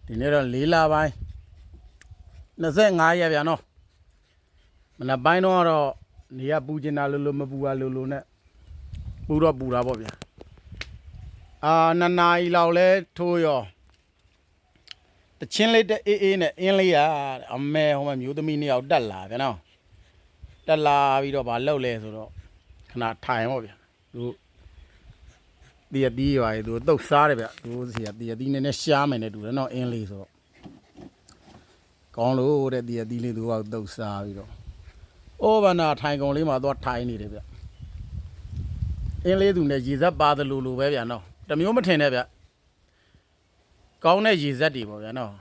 ဒီနေ့တော့၄လပိုင်း25ရက်ဗျာနော်မနက်ပိုင်းတော့နေရပူကျင်တာလို့မပူပါလို့နဲ့ပူတော့ပူတာပေါ့ဗျာ2နာရီလောက်လဲထိုးရောတချင်းလေးတဲ့အေးနဲ့အင်းလေးအမဲဟိုမှာမျိုးသမီး2ယောက်တက်လာဗျာနော်တက်လာပြီးတော့ဗာလောက်လဲဆိုတော့ခဏထိုင်ပေါ့ဗျာသူတည်တီးရွာသူတုတ်စားတယ်ဗျသူစီကတည်တီးနည်းနည်းရှားမယ်နဲ့တူတယ်နော်အင်းလေးဆိုတော့ကောင်းလို့တဲ့တည်တီးလေးသူကတုတ်စားပြီးတော့ဩဘာနာထိုင်ကုန်လေးမှာတော့ထိုင်နေတယ်ဗျအင်းလေးသူနဲ့ရေစက်ပါတယ်လို့ပဲဗျာနော်တမျိုးမထင်နဲ့ဗျကောင်းတဲ့ရေစက်တွေပေါ့ဗျာနော်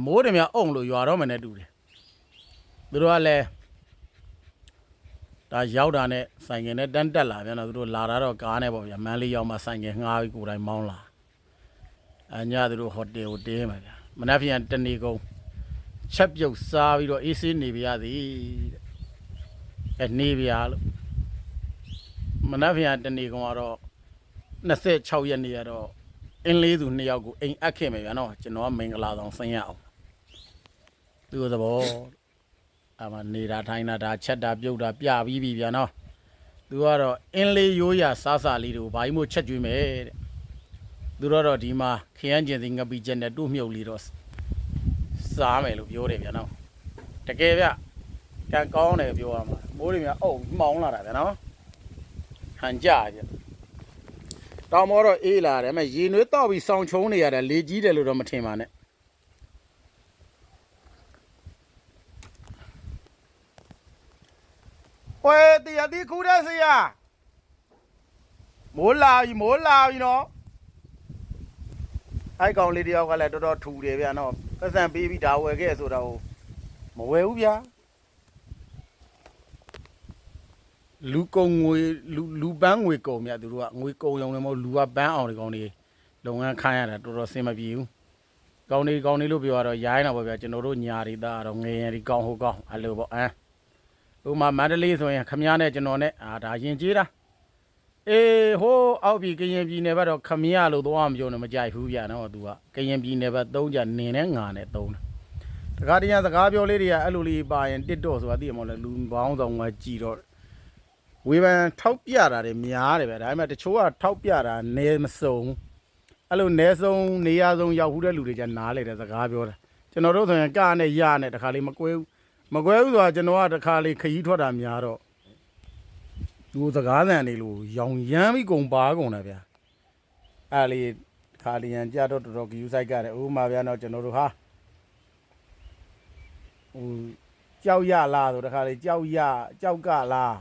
မိုးတယ်များအုံလို့ရွာတော့မယ်နဲ့တူတယ်သူတို့ကလည်းဒါရောက်တာနဲ့ဆိုင်ကယ်နဲ့တန်းတက်လာဗျာနော်သူတို့လာတာတော့ကားနဲ့ပေါ့ဗျာမန်းလေးရောက်မှဆိုင်ကယ်ငှားပြီးကိုယ်တိုင်မောင်းလာညသူတို့ဟိုတယ်ကိုတင်းမှာဗျာမနက်ဖြန်တနေကုန်ချက်ပြုတ်စားပြီးတော့အေးဆေးနေပြရသည်နေပြလို့မနက်ဖြန်တနေကုန်ကတော့26ရက်နေ့ကတော့အင်းလေးသူ2ယောက်ကိုအိမ်အပ်ခဲ့မယ်ဗျာနော်ကျွန်တော်ကမင်္ဂလာဆောင်ဆင်းရအောင်သူ့သဘောအမနေတာထိုင်တာချက်တာပြုတ်တာပြပြီးပြီဗျာနော်သူကတော့အင်းလေးရိုးရစားစားလေးတွေကိုဘာကြီးမို့ချက်ကျွေးမယ်တဲ့သူတော့ဒီမှာခရမ်းကျင်စီငပိချက်နဲ့တို့မြုပ်လေးတော့စားမယ်လို့ပြောတယ်ဗျာနော်တကယ်ဗျကံကောင်းတယ်ပြောရမှာမိုးတွေများအုပ်မှောင်းလာတာဗျာနော်ဟန်ကြဗျတောင်မောတော့အေးလာတယ်မဲ့ရေနွေးတော့ပြီးစောင်းချုံနေရတယ်လေကြီးတယ်လို့တော့မထင်ပါနဲ့ဝဲတရားတိခူးတဲ့ဆရာမိုးလာပြီနော်အဲ့ကောင်လေးတယောက်ကလည်းတော်တော်ထူတယ်ဗျာနော်ပတ်စံပေးပြီးဒါဝယ်ခဲ့ဆိုတော့မဝယ်ဘူးဗျာလူကုံငွေလူပန်းငွေကုံမြတ်သူတို့ကငွေကုံရုံလည်းမဟုတ်လူကပန်းအောင်ဒီကောင်တွေလုပ်ငန်းခိုင်းရတာတော်တော်စင်မပြေဘူးကောင်းနေလို့ပြောတော့ရိုင်းတာပေါ့ဗျာကျွန်တော်တို့ညာရီသားတော့ငယ်ရင်ဒီကောင်းဟုတ်ကောင်းအဲ့လိုပေါ့ဥမာမန္တလေးဆိုရင်ခမည်းနဲ့ကျွန်တော်နဲ့ဒါရင်ကျေးတာဟိုးအောက်ပြည်ကရင်ပြည်နယ်ဘက်တော့ခမည်းလို့သွားမပြောနဲ့မကြိုက်ဘူးဗျာနော်သူကကရင်ပြည်နယ်ဘက်3ကြနင်နဲ့ငါနဲ့3တာတခါတည်းစကားပြောလေးတွေကအဲ့လိုလေးပါရင်တစ်တော့ဆိုတာသိရမလို့လူပေါင်းဆောင်ကကြည်တော့ဝေဖန်ထောက်ပြတာတွေများတယ်ဗျာဒါပေမဲ့တချို့ကထောက်ပြတာနေမစုံအဲ့လိုနေဆုံးနေရဆုံးရောက်ဘူးတဲ့လူတွေじゃနားလေတဲ့စကားပြောတာကျွန်တော်တို့ဆိုရင်ကနဲ့ရနဲ့တခါလေးမကွဲဘူးဆိုတာကျွန်တော်ကတခါလေးခရီးထွက်တာများတော့လူစကားသံတွေလို့ရောင်ရမ်းပြီးကုန်ပါကုန်တယ်ဗျာအဲ့လေးခါလီယန်ကြတော့တော်ဂယူဆိုင်ကတယ်ဥမာဗျာတော့ကျွန်တော်တို့ဟာကြောက်ရလားဆိုတခါလေးကြောက်ကလား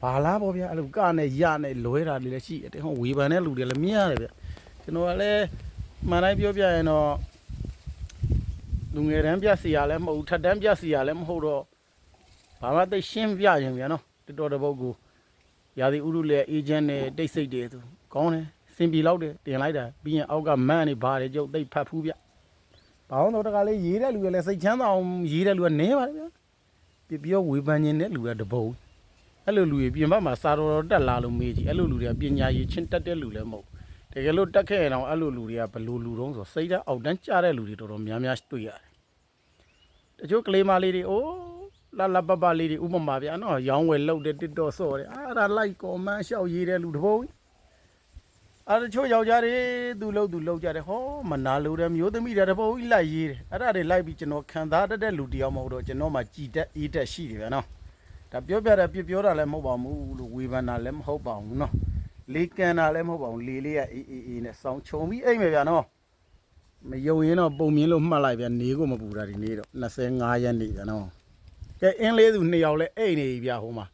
ဘာလားပေါ့ဗျာအဲ့လိုကနဲ့ရနဲ့လွဲတာတွေလည်းရှိတယ်ဟောဝေဖန်တဲ့လူတွေလည်းမြင်ရတယ်ဗျကျွန်တော်ကလည်းမှန်တိုင်းပြောပြရင်တော့လူငယ်တန်းပြစီရလည်းမဟုတ်ထက်တန်းပြစီရလည်းမဟုတ်တော့ဘာမှသိရှင်းပြရင်ဗျာနော်တော်တပုတ်ကိုရာသီဥတုလည်းအေဂျင့်နဲ့တိတ်ဆိတ်တယ်သူကောင်းတယ်စင်ပြေလောက်တယ်တင်လိုက်တာပြီးရင်အောက်ကမန်းနေပါတယ်ကျုပ်သိပ်ဖတ်ဖူးဗျဘာလို့တော့တကလေးရေးတဲ့လူကလည်းစိတ်ချမ်းသာအောင်ရေးတဲ့လူကနည်းပါတယ်ဗျပြောဝေဖန်ခြင်းတဲ့လူကတပုံအဲ့လိုလူတွေပြင်ဘက်မှာစာတော်တက်လာလို့မေးကြည့်အဲ့လိုလူတွေကပညာရေးချင်းတက်တဲ့လူလည်းမဟုတ်တကယ်လို့တက်ခဲ့ရင်တော့အဲ့လိုလူတွေကဘလို့လူတုံးဆိုစိတ်ဓာတ်အောက်တန်းကျတဲ့လူတွေတော်တော်များတွေ့ရတယ်တချို့ကလေးမလေးတွေလာပပလေးတွေဥပမာဗျာနော်ရောင်းဝယ်လောက်တဲ့တစ်တော့စော့တယ်အဲ့ဒါလိုက်ကောမန်းလျှောက်ရေးတဲ့လူတပုံအဲ့တချို့ယောက်ျားတွေသူလှုပ်ကြတယ်ဟောမနာလို့တဲ့မျိုးသမီးတွေတပုံကြီးလိုက်ရေးတယ်အဲ့ဒါတွေလိုက်ပြီးကျွန်တော်ခံစားတတ်တဲ့လူတယောက်မဟုတ်တော့ကျွန်တော်မှကြည်တက်အေးတက်ရှိတယ်ဗျာနော်ဒါပြောပြတာပြောတာလည်းမဟုတ်ပါဘူးလို့ဝေဖန်တာလည်းမဟုတ်ပါဘူးနော်လေးကန်တာလည်းမဟုတ်ပါဘူးလေးကအေးနဲ့စောင်းချုံပြီးအိမ်မယ်ဗျာနော်မယုံရင်တော့ပုံမြင်လို့မှတ်လိုက်ဗျာနေကိုမပူတာဒီနေ့တော့25ရက်နေ့ဗျာနော်ကဲအင်းလေးသူ2ယောက်လဲအိမ်နေပြီဗျာဟိုမှာ